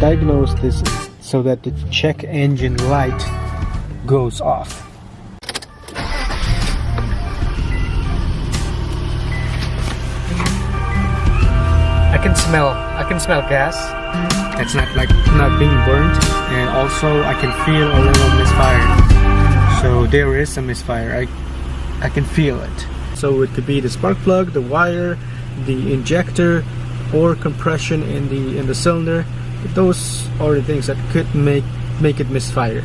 diagnose this so that the check engine light goes off. I can smell gas. It's not being burnt, and also I can feel a little misfire. So there is a misfire. I can feel it. So it could be the spark plug, the wire, the injector, or compression in the cylinder. Those are the things that could make it misfire.